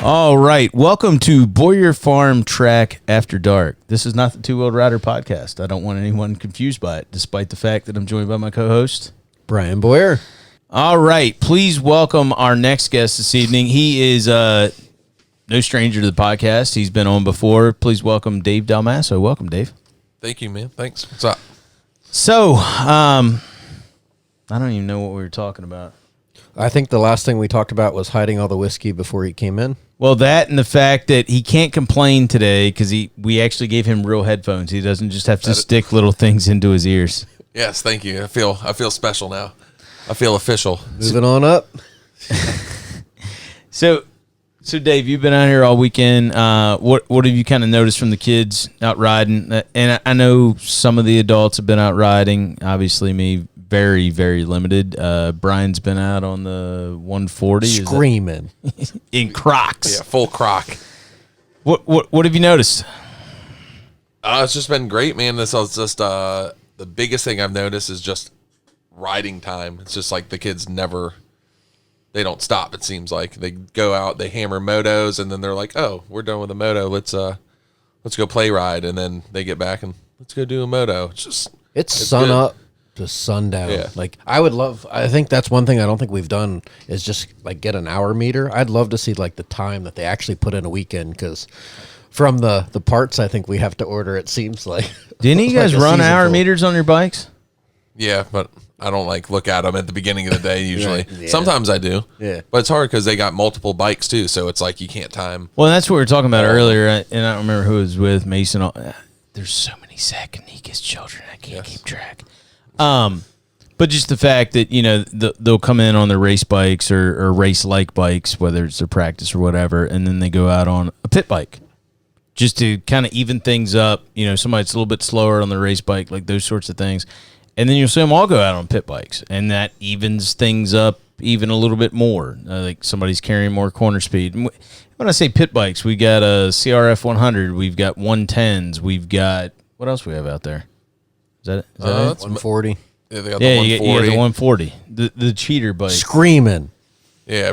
All right. Welcome to Boyer Farm Track After Dark. This is not the Two Wheeled Rider podcast. I don't want anyone confused by it, despite the fact that I'm joined by my co-host, Brian Boyer. All right. Please welcome our next guest this evening. He is no stranger to the podcast. He's been on before. Please welcome Dave Dalmasso. Welcome, Dave. Thank you, man. Thanks. What's up? So, I don't even know what we were talking about. I think the last thing we talked about was hiding all the whiskey before he came in. Well, that and the fact that he can't complain today because we actually gave him real headphones. He doesn't just have to stick little things into his ears. Yes, thank you. I feel special now. I feel official. Moving on up. So Dave, you've been out here all weekend. What have you kind of noticed from the kids out riding? And I know some of the adults have been out riding. Obviously, me, very, very limited. Brian's been out on the 140. Screaming. In Crocs. Yeah, full croc. What have you noticed? It's just been great, man. This is just the biggest thing I've noticed is just riding time. It's just like the kids they don't stop. It seems like they go out, they hammer motos, and then they're like, "Oh, we're done with the moto. Let's go play ride." And then they get back and let's go do a moto. It's sun good. up to sundown. Yeah. Like I think that's one thing I don't think we've done is just like get an hour meter. I'd love to see like the time that they actually put in a weekend because from the parts I think we have to order, it seems like. Didn't you guys like run hour full. meters on your bikes? Yeah, but I don't look at them at the beginning of the day usually. Right, yeah. Sometimes I do. Yeah. But it's hard because they got multiple bikes too, so it's like you can't time. Well, that's what we were talking about earlier, and I don't remember who was with Mason. There's so many Zacchaeus children, I can't keep track. But just the fact that, they'll come in on their race bikes or race-like bikes, whether it's their practice or whatever, and then they go out on a pit bike just to kind of even things up. Somebody that's a little bit slower on the race bike, like those sorts of things. And then you'll see them all go out on pit bikes, and that evens things up even a little bit more. Like somebody's carrying more corner speed. And when I say pit bikes, we got a CRF 100, we've got 110s, we've got what else we have out there? Is that it? 140. Yeah, they got Yeah, the you 140. got the 140, the cheater bike. Screaming. Yeah,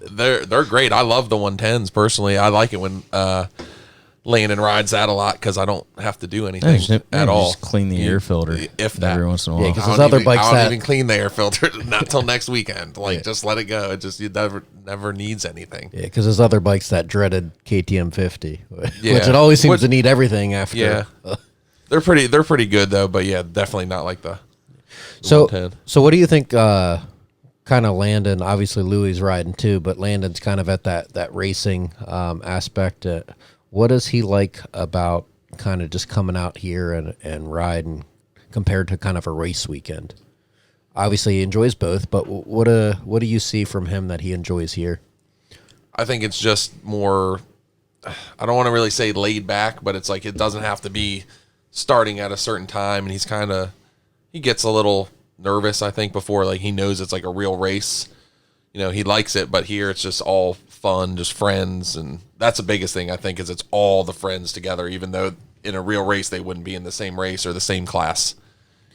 they're great. I love the 110s personally. I like it when Landon rides that a lot because I don't have to do anything at all. Just clean the air filter, if that. every once in a while. Yeah, 'cause I there's don't other even, bikes I don't that- even clean the air filter not till next weekend. Just let it go. It just never needs anything. Yeah, because there's other bikes that dreaded KTM 50, Yeah. which it always seems to need everything after. Yeah, they're pretty good though. But yeah, definitely not like the So 110. what do you think? Kind of Landon. Obviously, Louis riding too, but Landon's kind of at that racing aspect. What does he like about kind of just coming out here and riding compared to kind of a race weekend? Obviously, he enjoys both, but what do you see from him that he enjoys here? I think it's just more. I don't want to really say laid back, but it's like it doesn't have to be starting at a certain time, and he gets a little nervous, I think, before he knows it's like a real race. He likes it, but here it's just all fun, just friends, and that's the biggest thing I think is it's all the friends together, even though in a real race they wouldn't be in the same race or the same class.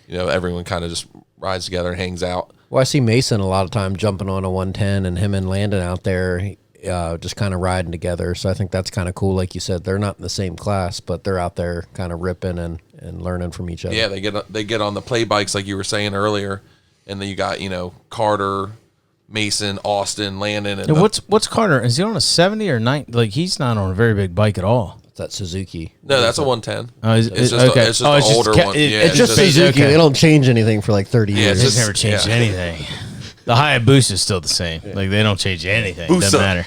Everyone kind of just rides together and hangs out. Well, I see Mason a lot of time jumping on a 110 and him and Landon out there just kind of riding together. So I think that's kind of cool. Like you said, they're not in the same class, but they're out there kind of ripping and learning from each other. Yeah, they get on the play bikes like you were saying earlier, and then you got Carter, Mason, Austin, Landon, and what's Carter? Is he on a 70 or 90? Like he's not on a very big bike at all. It's that Suzuki. no, that's a 110. Oh, It's just an older one. Yeah, It's just basic. Suzuki. Okay. They don't change anything for like 30 Yeah, years. it's They've just- never changed yeah. anything. The Hayabusa is still the same. Like they don't change anything. Busa. Doesn't matter.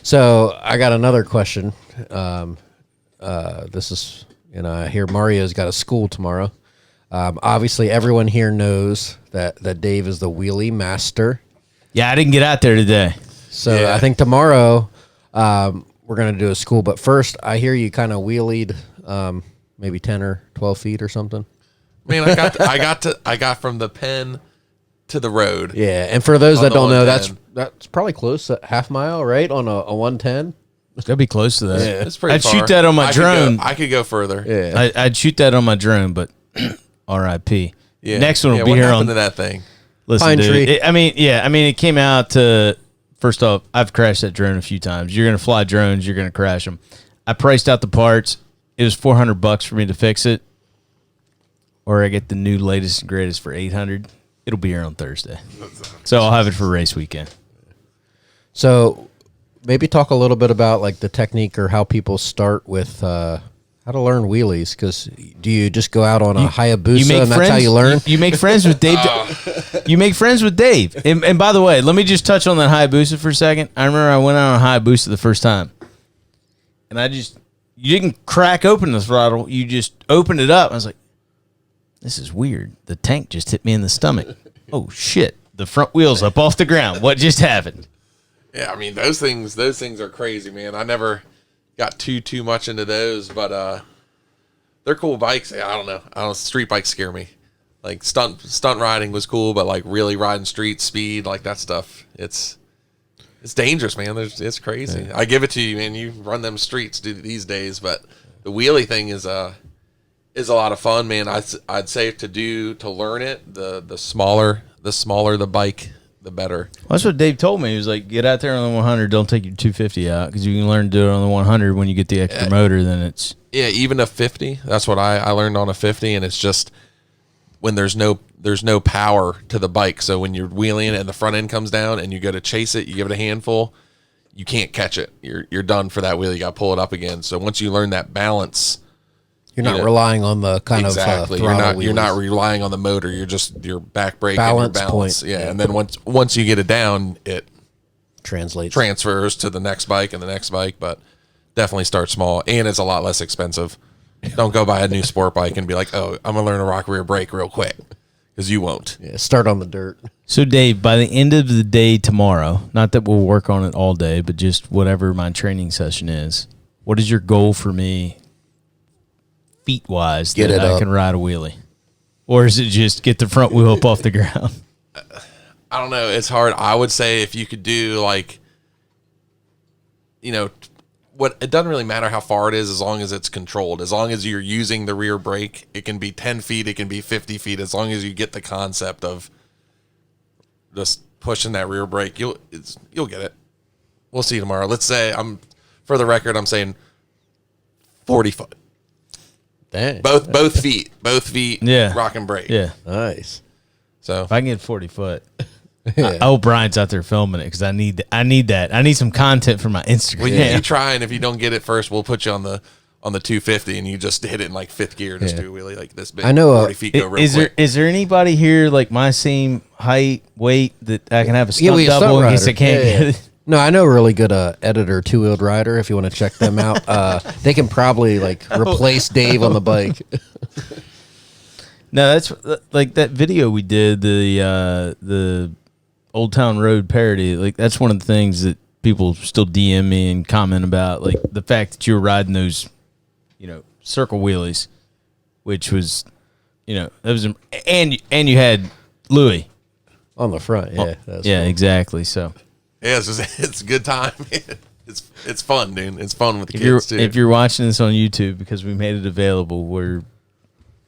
So I got another question. This is, I hear Mario's got a school tomorrow. Obviously, everyone here knows that Dave is the wheelie master. Yeah, I didn't get out there today. So Yeah. I think tomorrow we're going to do a school. But first, I hear you kind of wheelied maybe 10 or 12 feet or something. Man, I got from the pen to the road. Yeah, and for those On that the don't know, 110. that's probably close to half mile, right? On a 110. Gotta be close to that. Yeah. It's pretty I'd far. shoot that on my I could drone. I could go further. Yeah. I'd shoot that on my drone, but R.I.P. Yeah. Next one will Yeah, be what here happened on. to that thing? Listen, Pine dude, tree. it came out to first off, I've crashed that drone a few times. You're going to fly drones, you're going to crash them. I priced out the parts. It was $400 for me to fix it, or I get the new latest and greatest for $800. It'll be here on Thursday, so I'll have it for race weekend. So maybe talk a little bit about like the technique or how people start with how to learn wheelies. Because do you just go out on a Hayabusa and that's how you learn? You make friends with Dave. You make friends with Dave. And by the way, let me just touch on that Hayabusa for a second. I remember I went out on a Hayabusa the first time, and you didn't crack open the throttle. You just opened it up. I was like, this is weird. The tank just hit me in the stomach. Oh, shit. The front wheel's up off the ground. What just happened? Yeah, I mean, those things are crazy, man. I never got too much into those, but they're cool bikes. I don't know. Street bikes scare me. Like stunt riding was cool, but like really riding street speed, like that stuff, it's dangerous, man. It's crazy. Yeah. I give it to you, man. You run them streets these days, but the wheelie thing is a lot of fun, man. I'd say to learn it, the smaller the bike, the better. Well, that's what Dave told me. He was like, get out there on the 100. Don't take your 250 out, because you can learn to do it on the 100 when you get the extra motor. Then it's even a 50. That's what I learned on a 50, and it's just when there's no power to the bike. So when you're wheeling and the front end comes down and you go to chase it, you give it a handful, you can't catch it. You're done for that wheel. You got to pull it up again. So once you learn that balance, you're not relying on the kind of you're not wheelies. relying on the motor. You're just your back brake balance and your balance. point. Yeah, and then once you get it down, it transfers to the next bike and the next bike. But definitely start small, and it's a lot less expensive. Don't go buy a new sport bike and be like, oh, I'm gonna learn to rock rear brake real quick, because you won't. Yeah, start on the dirt. So Dave, by the end of the day tomorrow, not that we'll work on it all day, but just whatever my training session is, what is your goal for me feet wise that I can ride a wheelie? Or is it just get the front wheel up off the ground? I don't know. It's hard. I would say if you could do like, it doesn't really matter how far it is as long as it's controlled. As long as you're using the rear brake, it can be 10 feet, it can be 50 feet. As long as you get the concept of just pushing that rear brake, you'll get it. We'll see tomorrow. Let's say for the record, I'm saying 40 foot. Dang. Both feet, Yeah. rock and brake. Yeah. Nice. So If I can get 40 foot, I hope Brian's out there filming it, because I need that. I need some content for my Instagram. well, you try, and if you don't get it first, we'll put you on the 250, and you just hit it in like fifth gear, just do a wheelie like this big. I know, 40 feet go real quick. Is there anybody here like my same height, weight, that I can have a stunt a stunt double in case rider. I can't get it? No, I know a really good editor, two-wheeled rider. If you want to check them out, they can probably replace Dave on the bike. No, that's like that video we did, the Old Town Road parody. Like, that's one of the things that people still DM me and comment about, like the fact that you were riding those, circle wheelies, which was, that was, and you had Louis On the front, yeah. yeah, exactly. So Yeah, it's a good time. It's fun, dude. It's fun with the kids too. If you're watching this on YouTube, because we made it available, where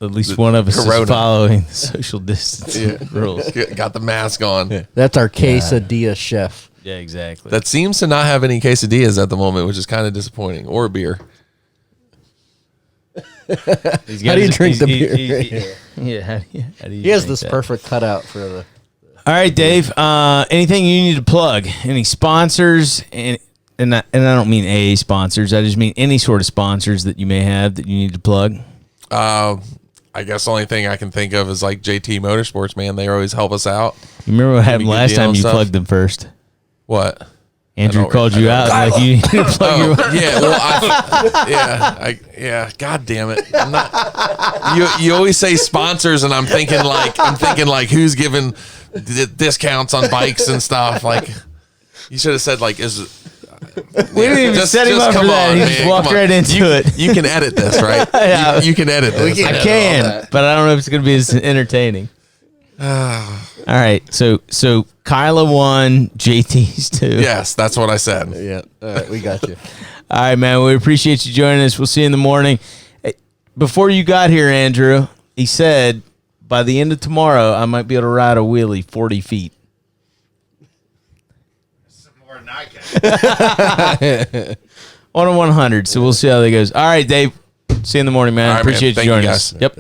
at least one of us Corona. is following the social distancing rules. Got the mask on. Yeah. That's our quesadilla chef. Yeah, exactly. That seems to not have any quesadillas at the moment, which is kind of disappointing, or beer. How do you drink the beer? Yeah, how do you He has drink this that? perfect cutout for the. All right, Dave. Anything you need to plug? Any sponsors? And I don't mean AA sponsors. I just mean any sort of sponsors that you may have that you need to plug. I guess the only thing I can think of is like JT Motorsports, man. They always help us out. You remember what happened good last deal time and you stuff. plugged them first? What? Andrew don't- called I you don't- out like you need to plug your. Yeah, well, yeah. God damn it! I'm not. You always say sponsors, and I'm thinking like who's giving discounts on bikes and stuff. Like, you should have said like is. We didn't even set him up for come that. on, He man, just walked come on. right into it. You can edit this, right? Yeah. You can edit this. I can, but I don't know if it's going to be as entertaining. All right, so Kyla won, JT's 2. Yes, that's what I said. Yeah, all right, we got you. All right, man. We appreciate you joining us. We'll see you in the morning. Hey, before you got here, Andrew, he said by the end of tomorrow, I might be able to ride a wheelie 40 feet. On a 100. So we'll see how that goes. All right, Dave. See you in the morning, man. All right, man. Appreciate you Thank you, joining guys. us. Yep.